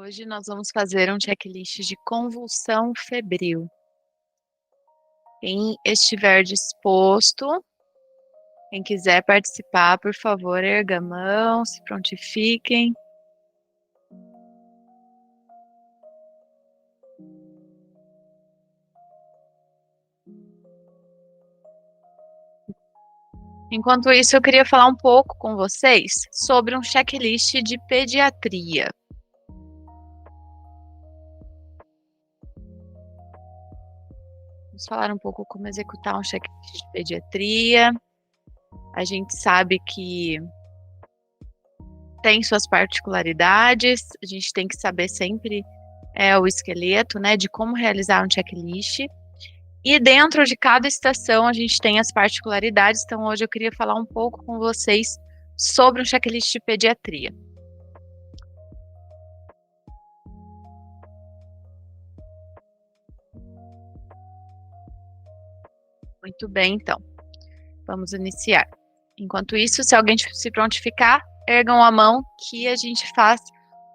Hoje nós vamos fazer um checklist de convulsão febril. Quem estiver disposto, quem quiser participar, por favor, erga a mão, se prontifiquem. Enquanto isso, eu queria falar um pouco com vocês sobre um checklist de pediatria. Vamos falar um pouco como executar um checklist de pediatria. A gente sabe que tem suas particularidades, a gente tem que saber sempre o esqueleto, né, de como realizar um checklist. E dentro de cada estação a gente tem as particularidades, então hoje eu queria falar um pouco com vocês sobre um checklist de pediatria. Muito bem, então. Vamos iniciar. Enquanto isso, se alguém se prontificar, ergam a mão que a gente faz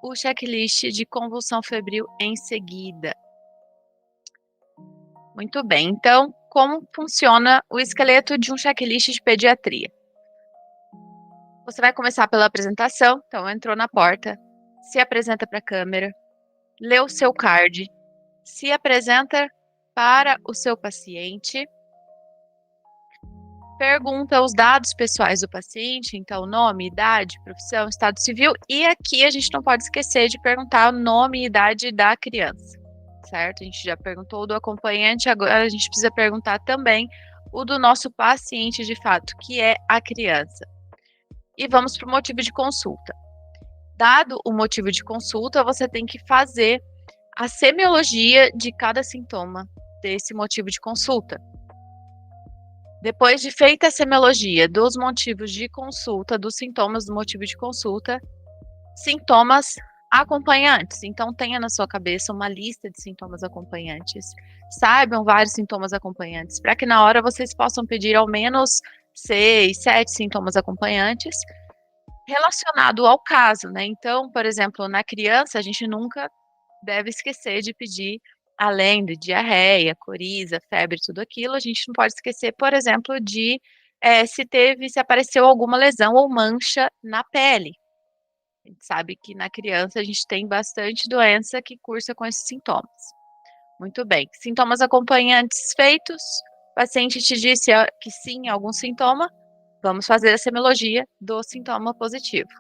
o checklist de convulsão febril em seguida. Muito bem, então, como funciona o esqueleto de um checklist de pediatria? Você vai começar pela apresentação, então entrou na porta, se apresenta para a câmera, lê o seu card, se apresenta para o seu paciente, pergunta os dados pessoais do paciente, então nome, idade, profissão, estado civil, e aqui a gente não pode esquecer de perguntar o nome e idade da criança, certo? A gente já perguntou o do acompanhante, agora a gente precisa perguntar também o do nosso paciente de fato, que é a criança. E vamos para o motivo de consulta. Dado o motivo de consulta, você tem que fazer a semiologia de cada sintoma desse motivo de consulta. Depois de feita a semiologia dos motivos de consulta, dos sintomas do motivo de consulta, sintomas acompanhantes. Então, tenha na sua cabeça uma lista de sintomas acompanhantes. Saibam vários sintomas acompanhantes, para que na hora vocês possam pedir ao menos 6, 7 sintomas acompanhantes relacionado ao caso, né? Então, por exemplo, na criança, a gente nunca deve esquecer de pedir, além de diarreia, coriza, febre, tudo aquilo, a gente não pode esquecer, por exemplo, de se apareceu alguma lesão ou mancha na pele. A gente sabe que na criança a gente tem bastante doença que cursa com esses sintomas. Muito bem. Sintomas acompanhantes feitos, o paciente te disse que sim, algum sintoma, vamos fazer a semiologia do sintoma positivo.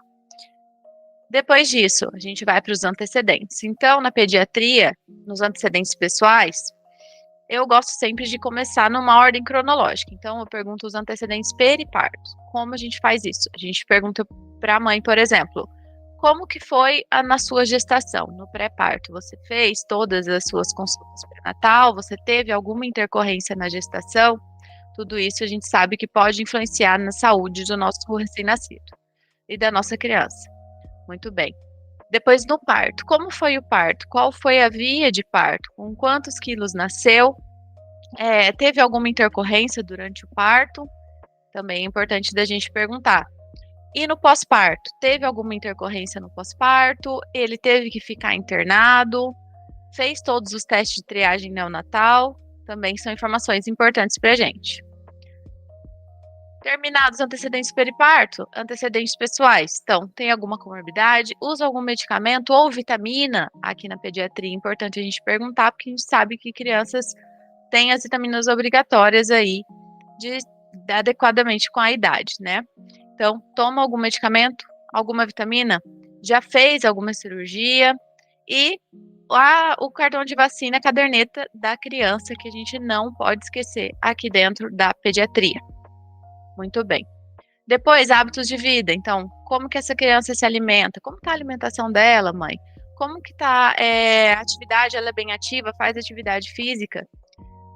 Depois disso, a gente vai para os antecedentes. Então, na pediatria, nos antecedentes pessoais, eu gosto sempre de começar numa ordem cronológica. Então, eu pergunto os antecedentes periparto. Como a gente faz isso? A gente pergunta para a mãe, por exemplo, como que foi na sua gestação, no pré-parto? Você fez todas as suas consultas pré-natal? Você teve alguma intercorrência na gestação? Tudo isso a gente sabe que pode influenciar na saúde do nosso recém-nascido e da nossa criança. Muito bem. Depois do parto, como foi o parto? Qual foi a via de parto? Com quantos quilos nasceu? Teve alguma intercorrência durante o parto? Também é importante da gente perguntar. E no pós-parto, teve alguma intercorrência no pós-parto? Ele teve que ficar internado? Fez todos os testes de triagem neonatal? Também são informações importantes para a gente. Terminados antecedentes periparto, antecedentes pessoais. Então, tem alguma comorbidade? Usa algum medicamento ou vitamina? Aqui na pediatria é importante a gente perguntar, porque a gente sabe que crianças têm as vitaminas obrigatórias aí adequadamente com a idade, né? Então, toma algum medicamento, alguma vitamina? Já fez alguma cirurgia? E o cartão de vacina, a caderneta da criança, que a gente não pode esquecer aqui dentro da pediatria. Muito bem. Depois, hábitos de vida. Então, como que essa criança se alimenta? Como está a alimentação dela, mãe? Como que está a atividade? Ela é bem ativa? Faz atividade física?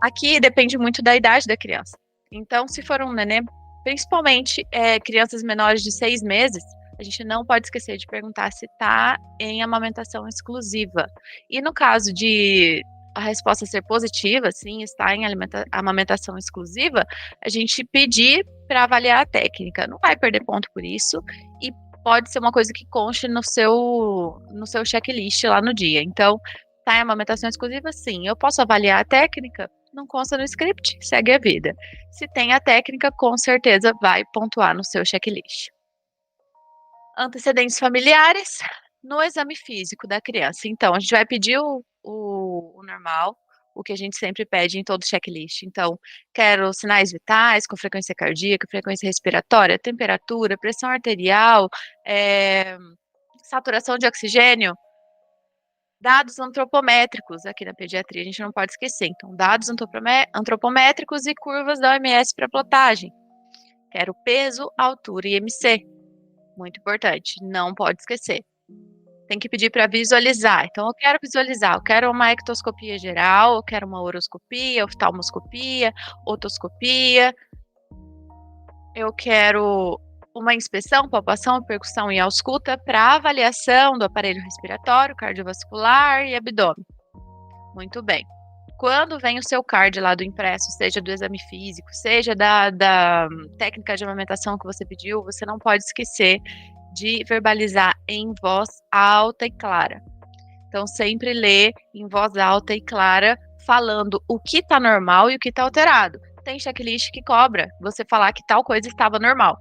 Aqui depende muito da idade da criança. Então, se for um neném, principalmente crianças menores de 6 meses, a gente não pode esquecer de perguntar se está em amamentação exclusiva. E no caso de a resposta ser positiva, sim, está em amamentação exclusiva, a gente pedir para avaliar a técnica. Não vai perder ponto por isso e pode ser uma coisa que conste no seu checklist lá no dia. Então, tá em amamentação exclusiva? Sim. Eu posso avaliar a técnica? Não consta no script, segue a vida. Se tem a técnica, com certeza vai pontuar no seu checklist. Antecedentes familiares no exame físico da criança. Então, a gente vai pedir o normal, o que a gente sempre pede em todo checklist. Então, quero sinais vitais com frequência cardíaca, frequência respiratória, temperatura, pressão arterial, saturação de oxigênio, dados antropométricos aqui na pediatria, a gente não pode esquecer. Então, dados antropométricos e curvas da OMS para plotagem. Quero peso, altura e IMC. Muito importante, não pode esquecer. Tem que pedir para visualizar. Então, eu quero visualizar, eu quero uma ectoscopia geral, eu quero uma uroscopia, oftalmoscopia, otoscopia. Eu quero uma inspeção, palpação, percussão e ausculta para avaliação do aparelho respiratório, cardiovascular e abdômen. Muito bem. Quando vem o seu card lá do impresso, seja do exame físico, seja da técnica de amamentação que você pediu, você não pode esquecer de verbalizar em voz alta e clara. Então, sempre lê em voz alta e clara, falando o que está normal e o que está alterado. Tem checklist que cobra você falar que tal coisa estava normal.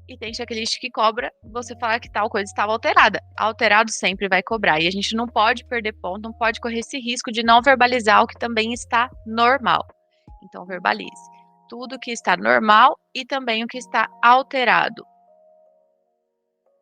E tem checklist que cobra você falar que tal coisa estava alterada. Alterado sempre vai cobrar. E a gente não pode perder ponto, não pode correr esse risco de não verbalizar o que também está normal. Então, verbalize tudo que está normal e também o que está alterado.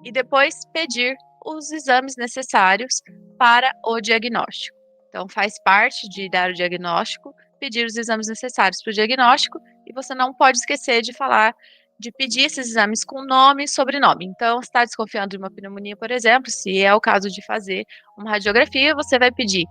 E depois pedir os exames necessários para o diagnóstico. Então, faz parte de dar o diagnóstico, pedir os exames necessários para o diagnóstico, e você não pode esquecer de pedir esses exames com nome e sobrenome. Então, se está desconfiando de uma pneumonia, por exemplo, se é o caso de fazer uma radiografia, você vai pedir,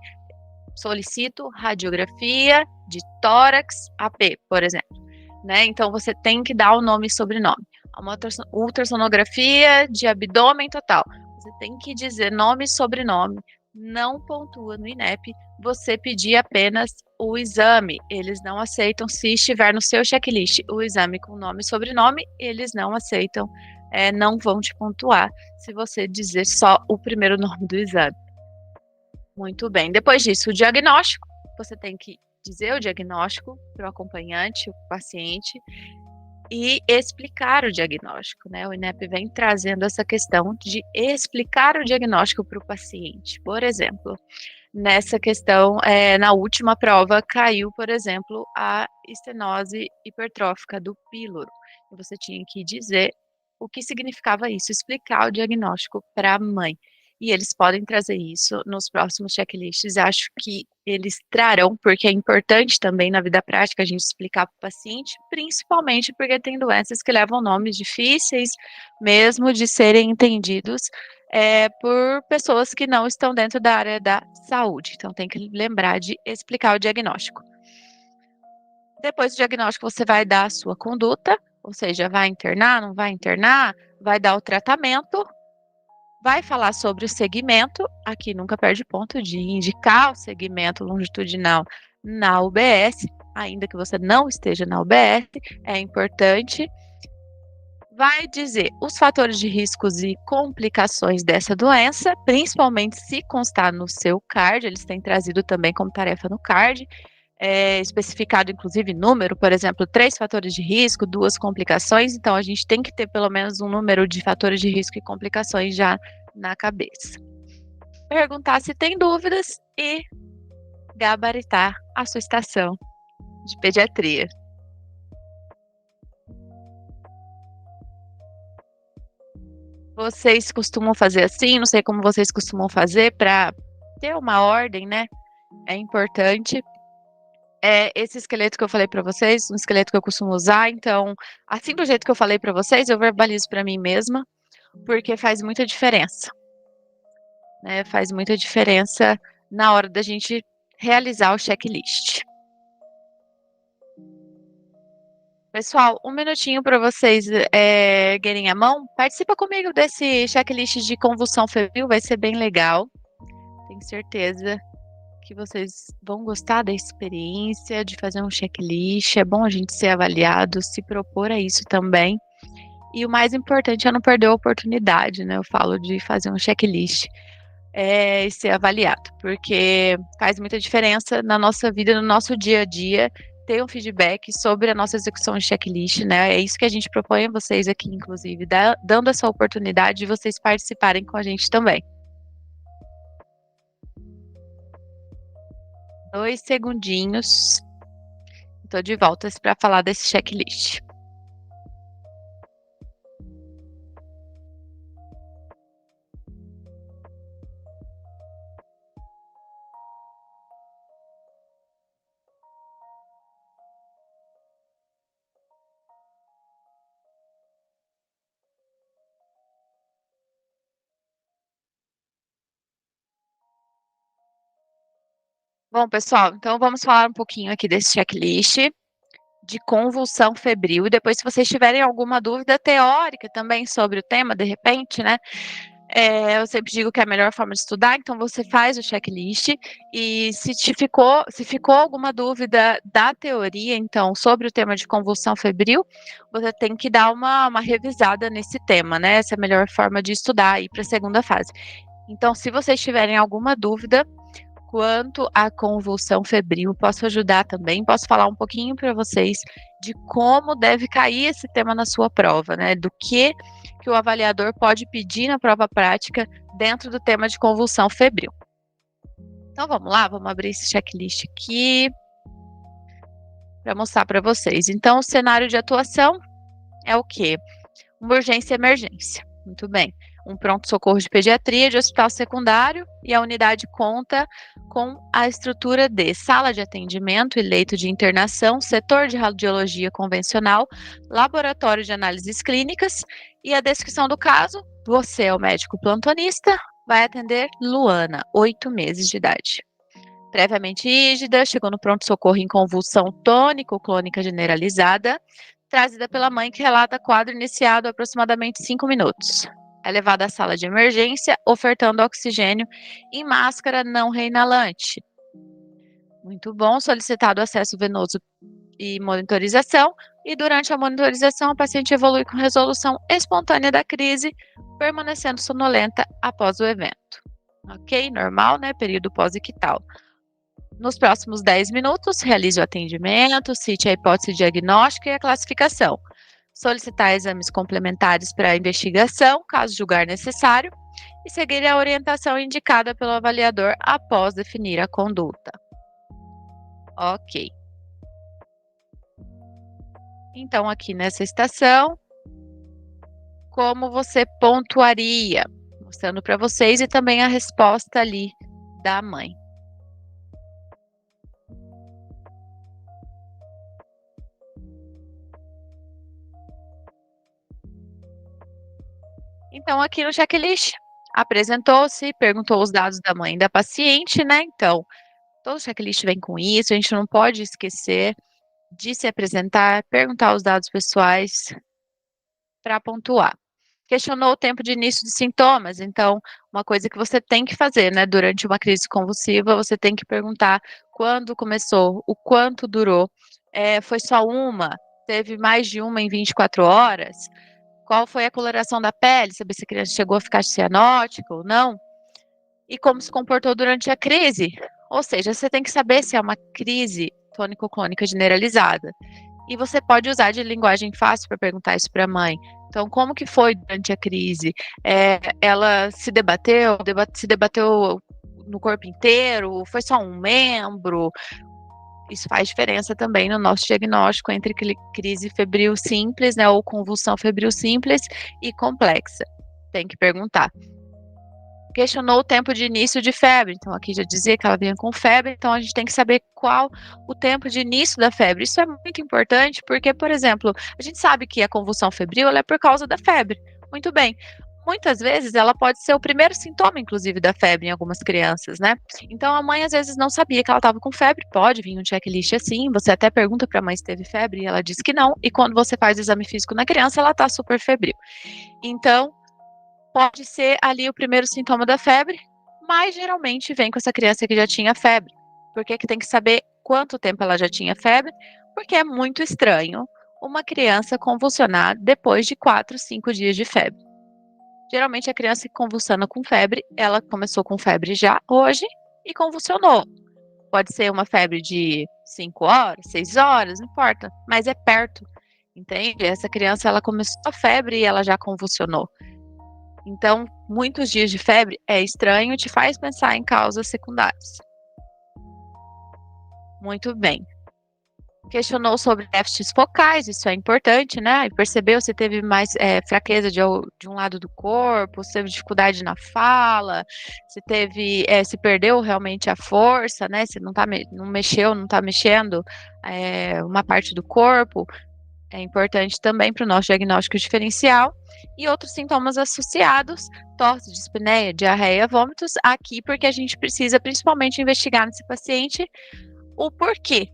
solicito radiografia de tórax AP, por exemplo. Né? Então, você tem que dar o nome e sobrenome. Uma ultrassonografia de abdômen total. Você tem que dizer nome e sobrenome. Não pontua no INEP. Você pedir apenas o exame. Eles não aceitam se estiver no seu checklist o exame com nome e sobrenome. Eles não aceitam, não vão te pontuar se você dizer só o primeiro nome do exame. Muito bem. Depois disso, o diagnóstico. Você tem que dizer o diagnóstico para o acompanhante, o paciente, e explicar o diagnóstico, né? O INEP vem trazendo essa questão de explicar o diagnóstico para o paciente. Por exemplo, nessa questão, na última prova, caiu, por exemplo, a estenose hipertrófica do píloro. E você tinha que dizer o que significava isso, explicar o diagnóstico para a mãe. E eles podem trazer isso nos próximos checklists. Acho que eles trarão, porque é importante também na vida prática a gente explicar para o paciente, principalmente porque tem doenças que levam nomes difíceis mesmo de serem entendidos por pessoas que não estão dentro da área da saúde. Então, tem que lembrar de explicar o diagnóstico. Depois do diagnóstico, você vai dar a sua conduta, ou seja, vai internar, não vai internar, vai dar o tratamento, vai falar sobre o segmento, aqui nunca perde ponto de indicar o segmento longitudinal na UBS, ainda que você não esteja na UBS, é importante. Vai dizer os fatores de riscos e complicações dessa doença, principalmente se constar no seu card, eles têm trazido também como tarefa no card, especificado inclusive número, por exemplo, 3 fatores de risco, 2 complicações, então a gente tem que ter pelo menos um número de fatores de risco e complicações já na cabeça. Perguntar se tem dúvidas e gabaritar a sua estação de pediatria. Vocês costumam fazer assim? Não sei como vocês costumam fazer para ter uma ordem, né? É importante. Esse esqueleto que eu falei para vocês, um esqueleto que eu costumo usar, então, assim do jeito que eu falei para vocês, eu verbalizo para mim mesma, porque faz muita diferença, né? Faz muita diferença na hora da gente realizar o checklist. Pessoal, um minutinho para vocês erguerem a mão. Participa comigo desse checklist de convulsão febril, vai ser bem legal. Tenho certeza que vocês vão gostar da experiência de fazer um checklist. É bom a gente ser avaliado, se propor a isso também. E o mais importante é não perder a oportunidade, né, eu falo de fazer um checklist, e ser avaliado, porque faz muita diferença na nossa vida, no nosso dia a dia, ter um feedback sobre a nossa execução de checklist, né, é isso que a gente propõe a vocês aqui inclusive, dando essa oportunidade de vocês participarem com a gente também. 2 segundinhos, tô de volta para falar desse checklist. Bom, pessoal, então vamos falar um pouquinho aqui desse checklist de convulsão febril. E depois, se vocês tiverem alguma dúvida teórica também sobre o tema, de repente, né? Eu sempre digo que é a melhor forma de estudar, então você faz o checklist e se ficou alguma dúvida da teoria, então, sobre o tema de convulsão febril, você tem que dar uma revisada nesse tema, né? Essa é a melhor forma de estudar aí para a segunda fase. Então, se vocês tiverem alguma dúvida, quanto à convulsão febril, posso ajudar também, posso falar um pouquinho para vocês de como deve cair esse tema na sua prova, né? Do que o avaliador pode pedir na prova prática dentro do tema de convulsão febril. Então vamos lá, vamos abrir esse checklist aqui para mostrar para vocês. Então, o cenário de atuação é o quê? Uma urgência e emergência. Muito bem. Um pronto-socorro de pediatria de hospital secundário e a unidade conta com a estrutura de sala de atendimento e leito de internação, setor de radiologia convencional, laboratório de análises clínicas e a descrição do caso. Você é o médico plantonista, vai atender Luana, 8 meses de idade. Previamente rígida, chegou no pronto-socorro em convulsão tônico-clônica generalizada, trazida pela mãe que relata quadro iniciado há aproximadamente 5 minutos. É levada à sala de emergência, ofertando oxigênio em máscara não reinalante. Muito bom, solicitado acesso venoso e monitorização, e durante a monitorização a paciente evolui com resolução espontânea da crise, permanecendo sonolenta após o evento. Ok? Normal, né? Período pós-ictal. Nos próximos 10 minutos, realize o atendimento, cite a hipótese diagnóstica e a classificação. Solicitar exames complementares para a investigação, caso julgar necessário, e seguir a orientação indicada pelo avaliador após definir a conduta. Ok. Então, aqui nessa estação, como você pontuaria? Mostrando para vocês e também a resposta ali da mãe. Então, aqui no checklist, apresentou-se, perguntou os dados da mãe da paciente, né? Então, todo checklist vem com isso, a gente não pode esquecer de se apresentar, perguntar os dados pessoais para pontuar. Questionou o tempo de início de sintomas, então, uma coisa que você tem que fazer, né? Durante uma crise convulsiva, você tem que perguntar quando começou, o quanto durou, foi só uma, teve mais de uma em 24 horas, qual foi a coloração da pele, saber se a criança chegou a ficar cianótica ou não, e como se comportou durante a crise. Ou seja, você tem que saber se é uma crise tônico-clônica generalizada. E você pode usar de linguagem fácil para perguntar isso para a mãe. Então, como que foi durante a crise? Ela se debateu, se debateu no corpo inteiro? Foi só um membro? Isso faz diferença também no nosso diagnóstico entre crise febril simples, né, ou convulsão febril simples e complexa. Tem que perguntar. Questionou o tempo de início de febre, então aqui já dizia que ela vinha com febre, então a gente tem que saber qual o tempo de início da febre. Isso é muito importante porque, por exemplo, a gente sabe que a convulsão febril ela é por causa da febre. Muito bem. Muitas vezes ela pode ser o primeiro sintoma, inclusive, da febre em algumas crianças, né? Então a mãe às vezes não sabia que ela estava com febre, pode vir um checklist assim, você até pergunta para a mãe se teve febre e ela diz que não, e quando você faz o exame físico na criança, ela está super febril. Então, pode ser ali o primeiro sintoma da febre, mas geralmente vem com essa criança que já tinha febre. Por que que tem que saber quanto tempo ela já tinha febre? Porque é muito estranho uma criança convulsionar depois de 4, 5 dias de febre? Geralmente a criança que convulsiona com febre, ela começou com febre já hoje e convulsionou. Pode ser uma febre de 5 horas, 6 horas, não importa, mas é perto, entende? Essa criança, ela começou a febre e ela já convulsionou. Então, muitos dias de febre é estranho e te faz pensar em causas secundárias. Muito bem. Questionou sobre déficits focais, isso é importante, né? E percebeu se teve mais fraqueza de um lado do corpo, se teve dificuldade na fala, se teve, se perdeu realmente a força, né? Se não mexeu, não está mexendo uma parte do corpo. É importante também para o nosso diagnóstico diferencial. E outros sintomas associados, tosse, dispneia, diarreia, vômitos, aqui porque a gente precisa principalmente investigar nesse paciente o porquê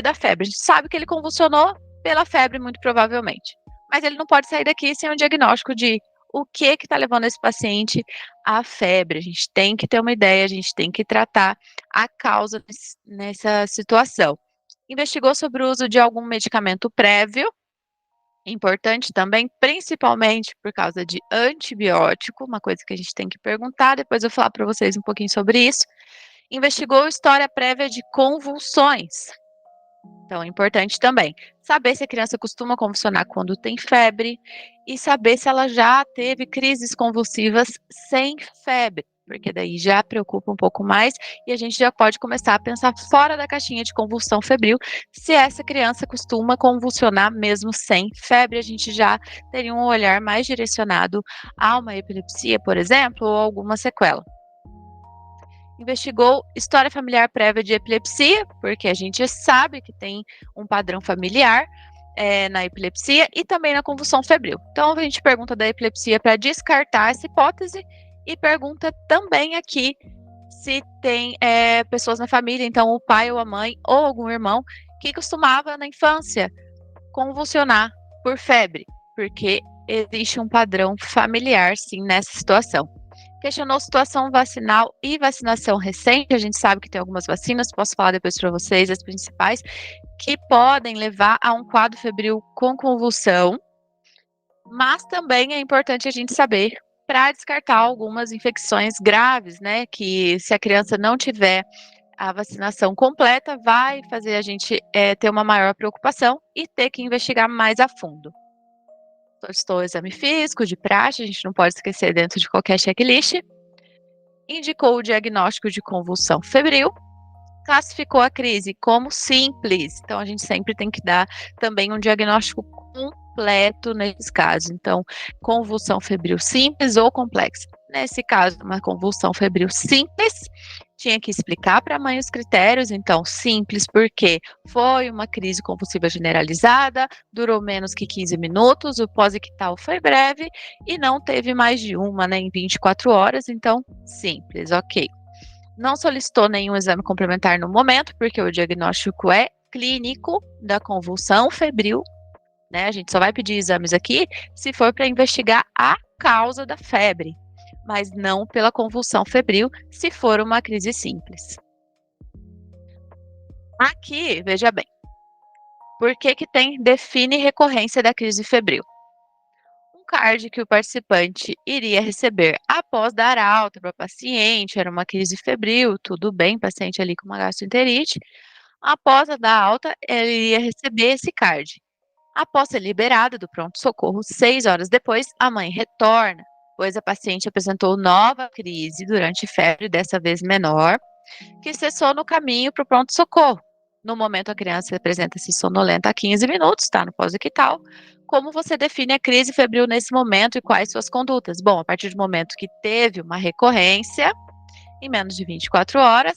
da febre. A gente sabe que ele convulsionou pela febre, muito provavelmente. Mas ele não pode sair daqui sem um diagnóstico de o que está levando esse paciente à febre. A gente tem que ter uma ideia, a gente tem que tratar a causa nessa situação. Investigou sobre o uso de algum medicamento prévio, importante também, principalmente por causa de antibiótico, uma coisa que a gente tem que perguntar, depois eu vou falar para vocês um pouquinho sobre isso. Investigou história prévia de convulsões. Então, é importante também saber se a criança costuma convulsionar quando tem febre e saber se ela já teve crises convulsivas sem febre, porque daí já preocupa um pouco mais e a gente já pode começar a pensar fora da caixinha de convulsão febril. Se essa criança costuma convulsionar mesmo sem febre, a gente já teria um olhar mais direcionado a uma epilepsia, por exemplo, ou alguma sequela. Investigou história familiar prévia de epilepsia, porque a gente sabe que tem um padrão familiar na epilepsia e também na convulsão febril. Então, a gente pergunta da epilepsia para descartar essa hipótese e pergunta também aqui se tem pessoas na família, então o pai ou a mãe ou algum irmão que costumava na infância convulsionar por febre, porque existe um padrão familiar, sim, nessa situação. Questionou situação vacinal e vacinação recente. A gente sabe que tem algumas vacinas, posso falar depois para vocês, as principais, que podem levar a um quadro febril com convulsão, mas também é importante a gente saber para descartar algumas infecções graves, né? Que se a criança não tiver a vacinação completa, vai fazer a gente ter uma maior preocupação e ter que investigar mais a fundo. Solicitou o exame físico de praxe, a gente não pode esquecer dentro de qualquer checklist. Indicou o diagnóstico de convulsão febril, classificou a crise como simples. Então, a gente sempre tem que dar também um diagnóstico completo nesses casos. Então, convulsão febril simples ou complexa. Nesse caso, uma convulsão febril simples, tinha que explicar para a mãe os critérios. Então, simples porque foi uma crise convulsiva generalizada, durou menos que 15 minutos, o pós-ictal foi breve e não teve mais de uma, né, em 24 horas. Então, simples, ok. Não solicitou nenhum exame complementar no momento, porque o diagnóstico é clínico da convulsão febril, né? A gente só vai pedir exames aqui se for para investigar a causa da febre, mas não pela convulsão febril, se for uma crise simples. Aqui, veja bem, por que define recorrência da crise febril? CARD que o participante iria receber após dar alta para o paciente, era uma crise febril, tudo bem, paciente ali com uma gastroenterite. Após a dar alta, ele iria receber esse CARD. Após ser liberada do pronto-socorro, 6 horas depois, a mãe retorna, pois a paciente apresentou nova crise durante febre, dessa vez menor, que cessou no caminho para o pronto-socorro. No momento, a criança apresenta-se sonolenta há 15 minutos, está no pós-ictal. Como você define a crise febril nesse momento e quais suas condutas? Bom, a partir do momento que teve uma recorrência, em menos de 24 horas,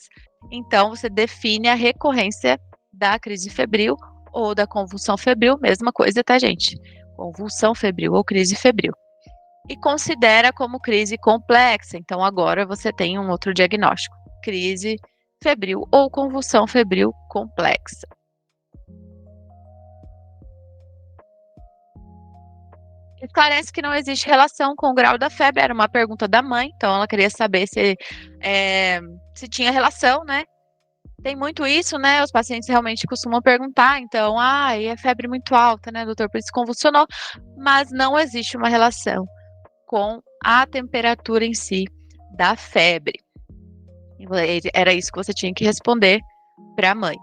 então você define a recorrência da crise febril ou da convulsão febril, mesma coisa, tá, gente? Convulsão febril ou crise febril. E considera como crise complexa, então agora você tem um outro diagnóstico, crise febril ou convulsão febril complexa. Esclarece que não existe relação com o grau da febre, era uma pergunta da mãe, então ela queria saber se tinha relação, né, Tem muito isso, né? Os pacientes realmente costumam perguntar, então, e é febre muito alta, né, doutor? Por isso convulsionou. Mas não existe uma relação com a temperatura em si da febre. Era isso que você tinha que responder para a mãe.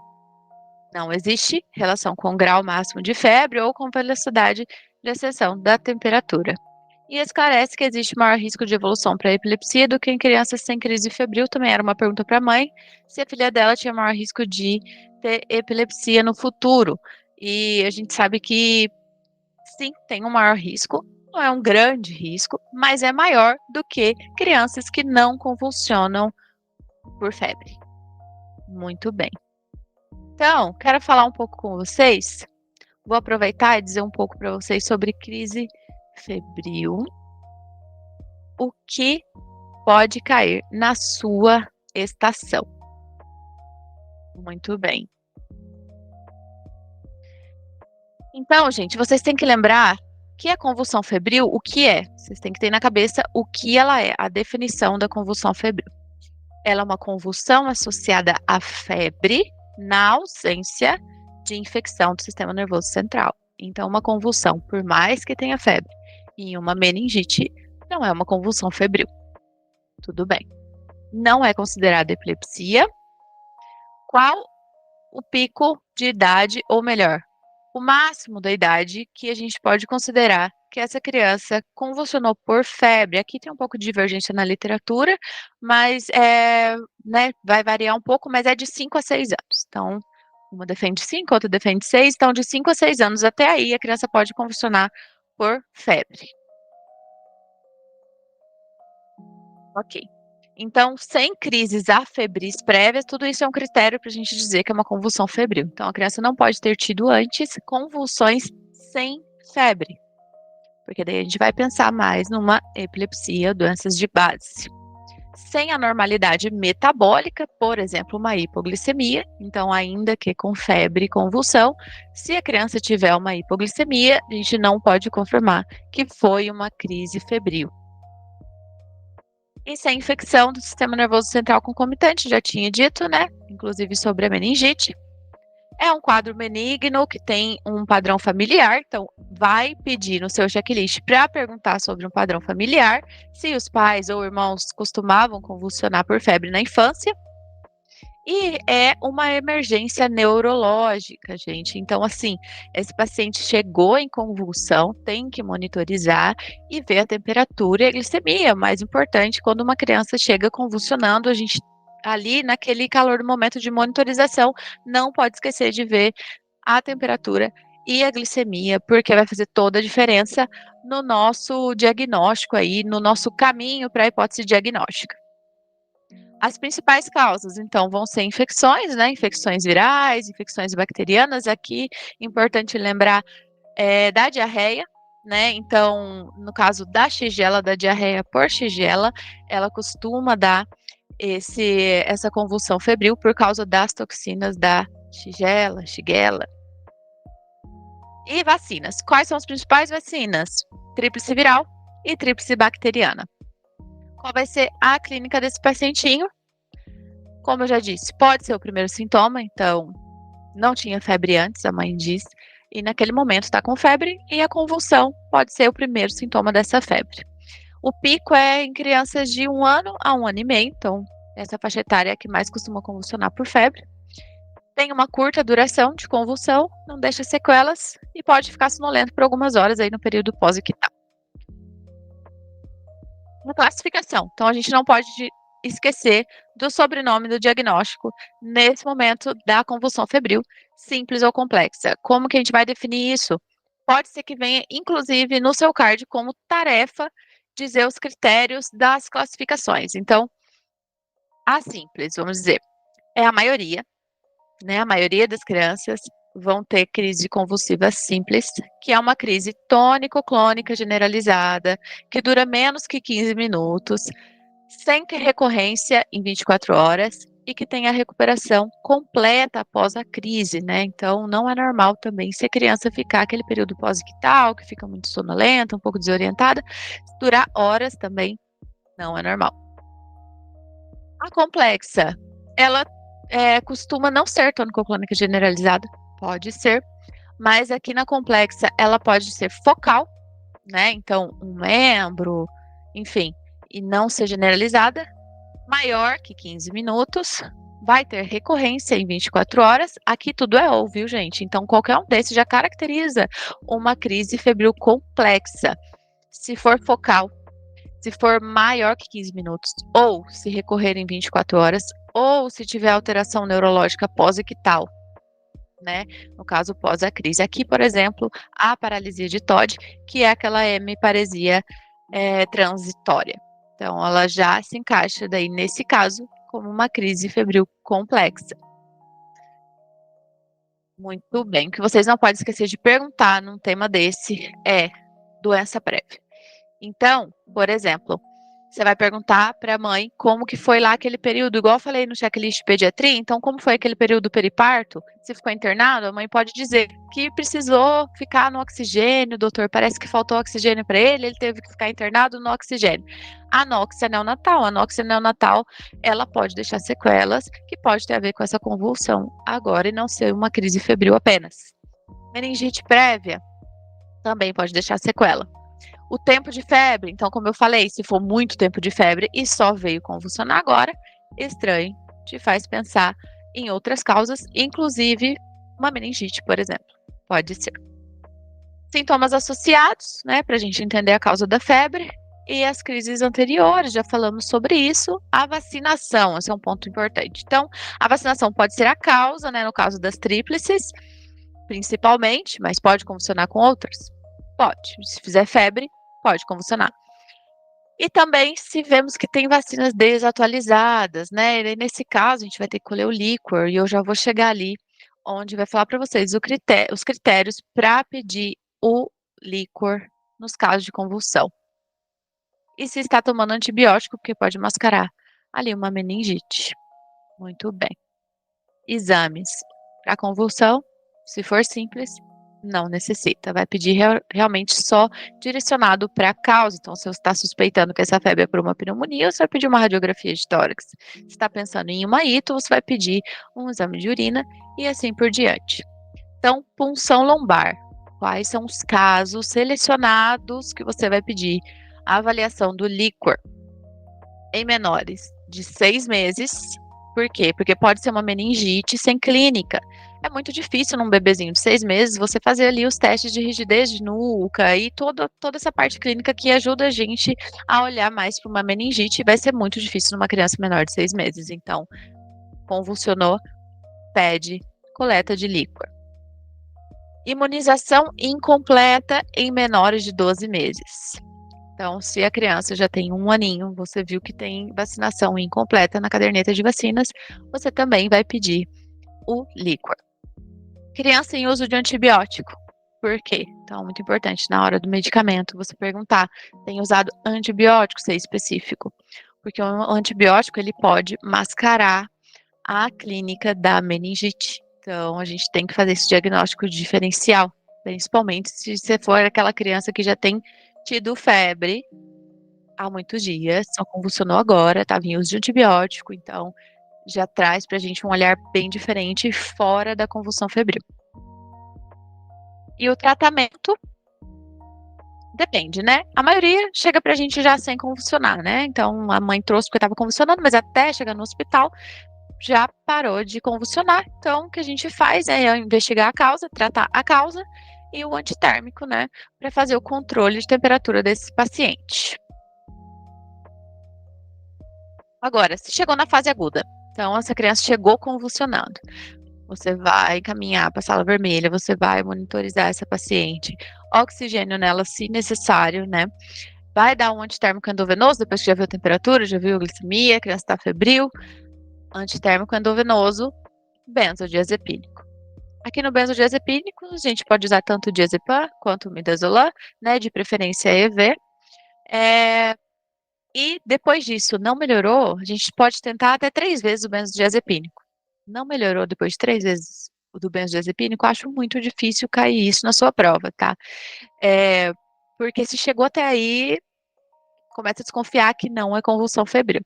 Não existe relação com o grau máximo de febre ou com velocidade de ascensão da temperatura. E esclarece que existe maior risco de evolução para a epilepsia do que em crianças sem crise febril. Também era uma pergunta para a mãe, se a filha dela tinha maior risco de ter epilepsia no futuro. E a gente sabe que sim, tem um maior risco, não é um grande risco, mas é maior do que crianças que não convulsionam por febre. Muito bem. Então, quero falar um pouco com vocês. Vou aproveitar e dizer um pouco para vocês sobre crise febril. O que pode cair na sua estação? Muito bem. Então, gente, vocês têm que lembrar que a convulsão febril, o que é? Vocês têm que ter na cabeça o que ela é, a definição da convulsão febril. Ela é uma convulsão associada à febre na ausência de infecção do sistema nervoso central. Então, uma convulsão, por mais que tenha febre, e uma meningite, não é uma convulsão febril. Tudo bem. Não é considerada epilepsia. Qual o pico de idade, ou melhor, o máximo da idade que a gente pode considerar que essa criança convulsionou por febre? Aqui tem um pouco de divergência na literatura, mas né, vai variar um pouco, mas é de 5 a 6 anos. Então, uma defende 5, outra defende 6, então de 5 a 6 anos até aí a criança pode convulsionar por febre. Ok. Então, sem crises afebris prévias, tudo isso é um critério para a gente dizer que é uma convulsão febril. Então, a criança não pode ter tido antes convulsões sem febre, porque daí a gente vai pensar mais numa epilepsia, doenças de base. Sem anormalidade metabólica, por exemplo, uma hipoglicemia, então, ainda que com febre e convulsão, se a criança tiver uma hipoglicemia, a gente não pode confirmar que foi uma crise febril. E sem infecção do sistema nervoso central concomitante, já tinha dito, né? Inclusive sobre a meningite. É um quadro benigno que tem um padrão familiar, então vai pedir no seu checklist para perguntar sobre um padrão familiar, se os pais ou irmãos costumavam convulsionar por febre na infância. E é uma emergência neurológica, gente. Então, assim, esse paciente chegou em convulsão, tem que monitorizar e ver a temperatura e a glicemia. Mais importante, quando uma criança chega convulsionando, a gente ali naquele calor do momento de monitorização, não pode esquecer de ver a temperatura e a glicemia, porque vai fazer toda a diferença no nosso diagnóstico aí, no nosso caminho para a hipótese diagnóstica. As principais causas, então, vão ser infecções, né? Infecções virais, infecções bacterianas. Aqui, importante lembrar da diarreia, né? Então, no caso da Shigella, da diarreia por Shigella, ela costuma dar essa convulsão febril por causa das toxinas da Shigella. E vacinas. Quais são as principais vacinas? Tríplice viral e tríplice bacteriana. Qual vai ser a clínica desse pacientinho? Como eu já disse, pode ser o primeiro sintoma, então não tinha febre antes, a mãe diz, e naquele momento está com febre, e a convulsão pode ser o primeiro sintoma dessa febre. O pico é em crianças de 1 ano a 1 ano e meio, então essa faixa etária é a que mais costuma convulsionar por febre. Tem uma curta duração de convulsão, não deixa sequelas e pode ficar sonolento por algumas horas aí no período pós-ictal. Uma classificação, então a gente não pode esquecer do sobrenome do diagnóstico nesse momento da convulsão febril, simples ou complexa. Como que a gente vai definir isso? Pode ser que venha, inclusive, no seu card como tarefa dizer os critérios das classificações. Então, a simples, vamos dizer, é a maioria, né? A maioria das crianças vão ter crise convulsiva simples, que é uma crise tônico-clônica generalizada, que dura menos que 15 minutos, sem ter recorrência em 24 horas e que tenha recuperação completa após a crise, né? Então, não é normal também se a criança ficar aquele período pós-ictal, que fica muito sonolenta, um pouco desorientada, durar horas também não é normal. A complexa, ela costuma não ser tonicoclônica generalizada, pode ser, mas aqui na complexa ela pode ser focal, né? Então, um membro, enfim, e não ser generalizada, maior que 15 minutos, vai ter recorrência em 24 horas. Aqui tudo é ou, viu, gente? Então, qualquer um desses já caracteriza uma crise febril complexa. Se for focal, se for maior que 15 minutos, ou se recorrer em 24 horas, ou se tiver alteração neurológica pós-ictal, né? No caso, pós a crise. Aqui, por exemplo, a paralisia de Todd, que é aquela hemiparesia transitória. Então, ela já se encaixa daí, nesse caso, como uma crise febril complexa. Muito bem. O que vocês não podem esquecer de perguntar num tema desse é doença prévia. Então, por exemplo, você vai perguntar para a mãe como que foi lá aquele período, igual eu falei no checklist de pediatria, então como foi aquele período periparto? Se ficou internado, a mãe pode dizer que precisou ficar no oxigênio, doutor, parece que faltou oxigênio para ele teve que ficar internado no oxigênio. A anóxia neonatal, ela pode deixar sequelas que pode ter a ver com essa convulsão agora e não ser uma crise febril apenas. Meningite prévia também pode deixar sequela. O tempo de febre, então, como eu falei, se for muito tempo de febre e só veio convulsionar agora, estranho, te faz pensar em outras causas, inclusive uma meningite, por exemplo. Pode ser. Sintomas associados, né, para a gente entender a causa da febre. E as crises anteriores, já falamos sobre isso. A vacinação, esse é um ponto importante. Então, a vacinação pode ser a causa, né, no caso das tríplices, principalmente, mas pode convulsionar com outras? Pode. Se fizer febre, pode convulsionar. E também se vemos que tem vacinas desatualizadas, né? E nesse caso, a gente vai ter que colher o líquor, e eu já vou chegar ali, onde vai falar para vocês os critérios para pedir o líquor nos casos de convulsão. E se está tomando antibiótico, porque pode mascarar ali uma meningite. Muito bem. Exames para convulsão, se for simples, não necessita. Vai pedir realmente só direcionado para a causa. Então, se você está suspeitando que essa febre é por uma pneumonia, você vai pedir uma radiografia de tórax. Se está pensando em uma ito, você vai pedir um exame de urina e assim por diante. Então, punção lombar. Quais são os casos selecionados que você vai pedir a avaliação do líquor em menores de 6 meses? Por quê? Porque pode ser uma meningite sem clínica. É muito difícil num bebezinho de 6 meses você fazer ali os testes de rigidez de nuca e toda essa parte clínica que ajuda a gente a olhar mais para uma meningite. Vai ser muito difícil numa criança menor de 6 meses. Então, convulsionou, pede coleta de líquor. Imunização incompleta em menores de 12 meses. Então, se a criança já tem 1 aninho, você viu que tem vacinação incompleta na caderneta de vacinas, você também vai pedir o líquor. Criança em uso de antibiótico. Por quê? Então, muito importante, na hora do medicamento, você perguntar, tem usado antibiótico, ser específico. Porque o antibiótico, ele pode mascarar a clínica da meningite. Então, a gente tem que fazer esse diagnóstico diferencial, principalmente se você for aquela criança que já tem tido febre há muitos dias, só convulsionou agora, estava em uso de antibiótico, então já traz para a gente um olhar bem diferente fora da convulsão febril. E o tratamento depende, né? A maioria chega para a gente já sem convulsionar, né? Então a mãe trouxe porque estava convulsionando, mas até chegar no hospital já parou de convulsionar. Então o que a gente faz é investigar a causa, tratar a causa e o antitérmico, né? Para fazer o controle de temperatura desse paciente. Agora, se chegou na fase aguda, então essa criança chegou convulsionando, você vai encaminhar para a sala vermelha, você vai monitorizar essa paciente, oxigênio nela se necessário, né? Vai dar um antitérmico endovenoso, depois que já viu a temperatura, já viu a glicemia, a criança está febril, antitérmico endovenoso, benzodiazepínico. Aqui no benzodiazepínico, a gente pode usar tanto diazepam quanto midazolam, né? De preferência EV. E depois disso não melhorou, a gente pode tentar até 3 vezes o benzodiazepínico. Não melhorou depois de 3 vezes o do benzodiazepínico, acho muito difícil cair isso na sua prova, tá? Porque se chegou até aí, começa a desconfiar que não é convulsão febril.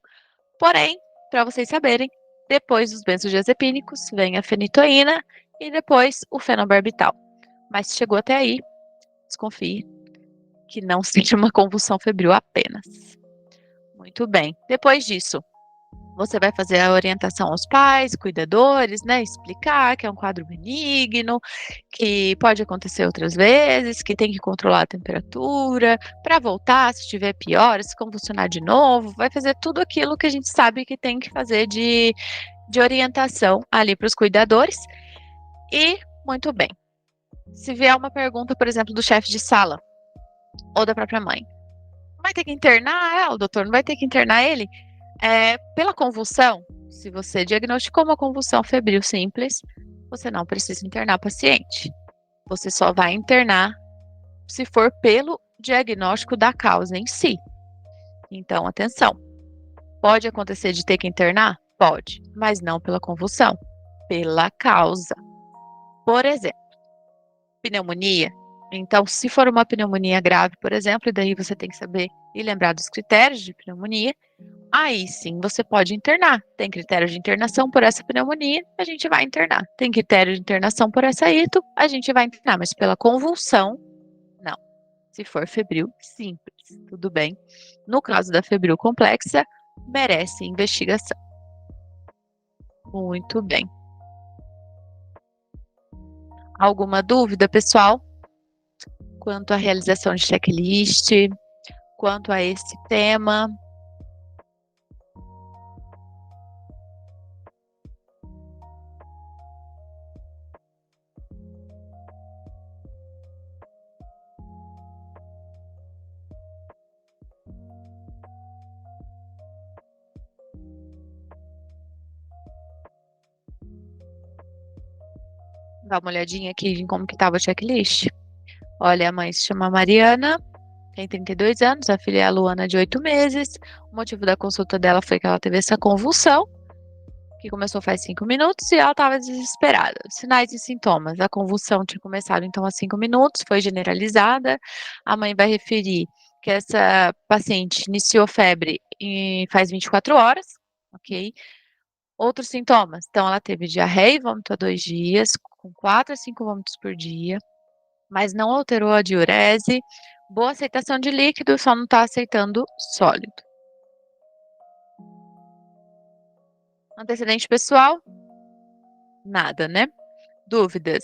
Porém, para vocês saberem, Depois dos benzodiazepínicos, vem a fenitoína e depois o fenobarbital. Mas se chegou até aí, desconfie que não seja uma convulsão febril apenas. Muito bem. Depois disso, você vai fazer a orientação aos pais, cuidadores, né? Explicar que é um quadro benigno, que pode acontecer outras vezes, que tem que controlar a temperatura, para voltar, se estiver pior, se convulsionar de novo, vai fazer tudo aquilo que a gente sabe que tem que fazer de orientação ali para os cuidadores. E, muito bem, se vier uma pergunta, por exemplo, do chefe de sala ou da própria mãe, vai ter que internar o doutor não vai ter que internar ele? Pela convulsão, se você diagnosticou uma convulsão febril simples, você não precisa internar o paciente. Você só vai internar se for pelo diagnóstico da causa em si. Então, atenção. Pode acontecer de ter que internar? Pode, mas não pela convulsão, pela causa. Por exemplo, pneumonia. Então, se for uma pneumonia grave, por exemplo, e daí você tem que saber e lembrar dos critérios de pneumonia, aí sim você pode internar. Tem critério de internação por essa pneumonia, a gente vai internar. Tem critério de internação por essa ito, a gente vai internar, mas pela convulsão, não. Se for febril simples, tudo bem. No caso da febril complexa, merece investigação. Muito bem. Alguma dúvida, pessoal? Quanto à realização de checklist, quanto a esse tema? Dá uma olhadinha aqui em como que estava o checklist. Olha, a mãe se chama Mariana, tem 32 anos, a filha é a Luana, de 8 meses. O motivo da consulta dela foi que ela teve essa convulsão, que começou faz 5 minutos, e ela estava desesperada. Sinais e sintomas. A convulsão tinha começado, então, há 5 minutos, foi generalizada. A mãe vai referir que essa paciente iniciou febre faz 24 horas, ok? Outros sintomas. Então, ela teve diarreia e vômito há 2 dias, com 4 a 5 vômitos por dia, mas não alterou a diurese. Boa aceitação de líquido, só não está aceitando sólido. Antecedente pessoal? Nada, né? Dúvidas?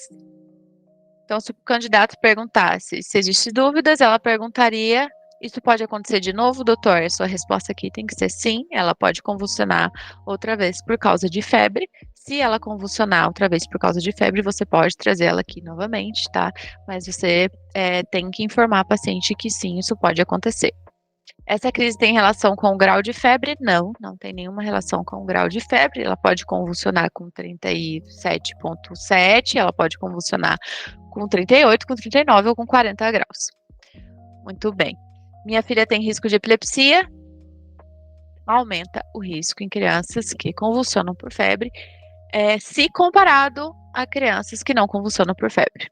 Então, se o candidato perguntasse se existe dúvidas, ela perguntaria: isso pode acontecer de novo, doutor? A sua resposta aqui tem que ser sim, ela pode convulsionar outra vez por causa de febre. Se ela convulsionar outra vez por causa de febre, você pode trazer ela aqui novamente, tá? Mas você tem que informar a paciente que sim, isso pode acontecer. Essa crise tem relação com o grau de febre? Não, não tem nenhuma relação com o grau de febre. Ela pode convulsionar com 37,7, ela pode convulsionar com 38, com 39 ou com 40 graus. Muito bem. Minha filha tem risco de epilepsia? Aumenta o risco em crianças que convulsionam por febre, se comparado a crianças que não convulsionam por febre.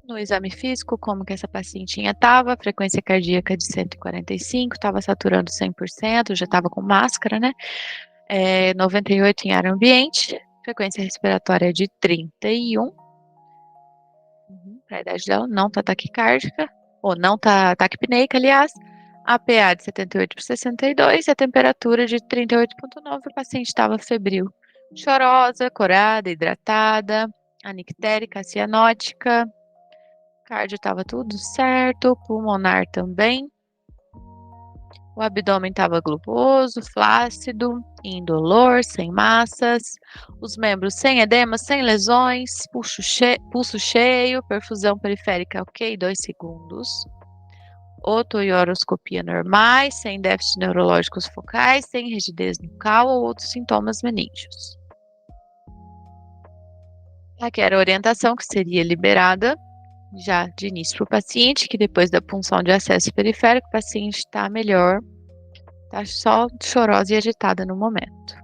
No exame físico, como que essa pacientinha estava, frequência cardíaca de 145, estava saturando 100%, já estava com máscara, né? 98 em ar ambiente, frequência respiratória de 31. Para a idade dela, não tá taquicárdica, ou não tá taquipneica, aliás. APA de 78 por 62 e a temperatura de 38,9. O paciente estava febril, chorosa, corada, hidratada, anictérica, cianótica. Cardio estava tudo certo, pulmonar também. O abdômen estava globoso, flácido, indolor, sem massas. Os membros sem edema, sem lesões, pulso cheio, perfusão periférica ok, 2 segundos. Oto e horoscopia normais, sem déficit neurológicos focais, sem rigidez nucal ou outros sintomas meníngeos. Aqui era a orientação que seria liberada já de início para o paciente, que depois da punção de acesso periférico, o paciente está melhor, está só chorosa e agitada no momento.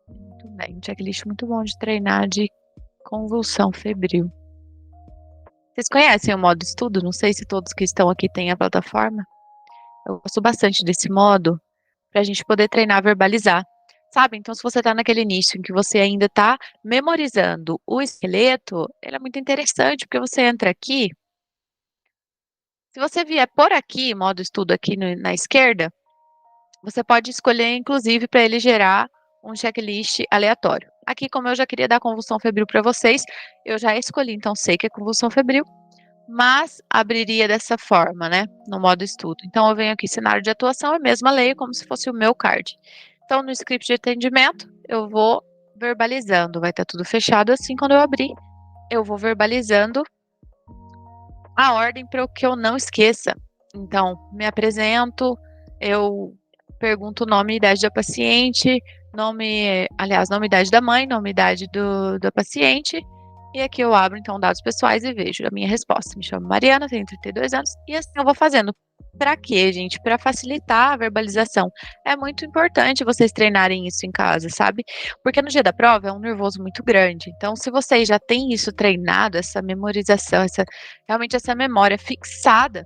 Muito bem, um checklist muito bom de treinar de convulsão febril. Vocês conhecem o modo estudo? Não sei se todos que estão aqui têm a plataforma. Eu gosto bastante desse modo para a gente poder treinar, verbalizar, sabe? Então, se você está naquele início em que você ainda está memorizando o esqueleto, ele é muito interessante, porque você entra aqui, se você vier por aqui, modo estudo aqui na esquerda, você pode escolher, inclusive, para ele gerar um checklist aleatório. Aqui, como eu já queria dar convulsão febril para vocês, eu já escolhi, então sei que é convulsão febril, mas abriria dessa forma, né, no modo estudo. Então eu venho aqui, cenário de atuação, é a mesma lei, como se fosse o meu card. Então no script de atendimento, eu vou verbalizando, vai estar tudo fechado assim, quando eu abrir, eu vou verbalizando a ordem para que eu não esqueça. Então, me apresento, eu pergunto o nome e idade da paciente, nome e idade da mãe, nome e idade da paciente, e aqui eu abro, então, dados pessoais e vejo a minha resposta. Me chamo Mariana, tenho 32 anos, e assim eu vou fazendo. Para quê, gente? Para facilitar a verbalização. É muito importante vocês treinarem isso em casa, sabe? Porque no dia da prova é um nervoso muito grande. Então, se vocês já têm isso treinado, essa memorização, realmente essa memória fixada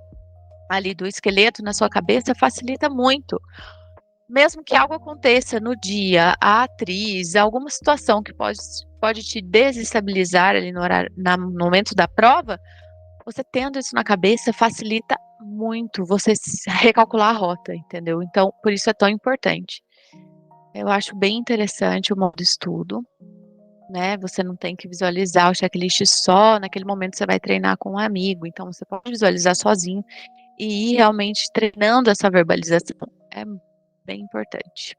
ali do esqueleto na sua cabeça, facilita muito. Mesmo que algo aconteça no dia, a atriz, alguma situação que pode te desestabilizar ali no momento da prova, você tendo isso na cabeça facilita muito você recalcular a rota, entendeu? Então, por isso é tão importante. Eu acho bem interessante o modo estudo, né? Você não tem que visualizar o checklist só, naquele momento você vai treinar com um amigo, então você pode visualizar sozinho e ir realmente treinando essa verbalização. É bem importante.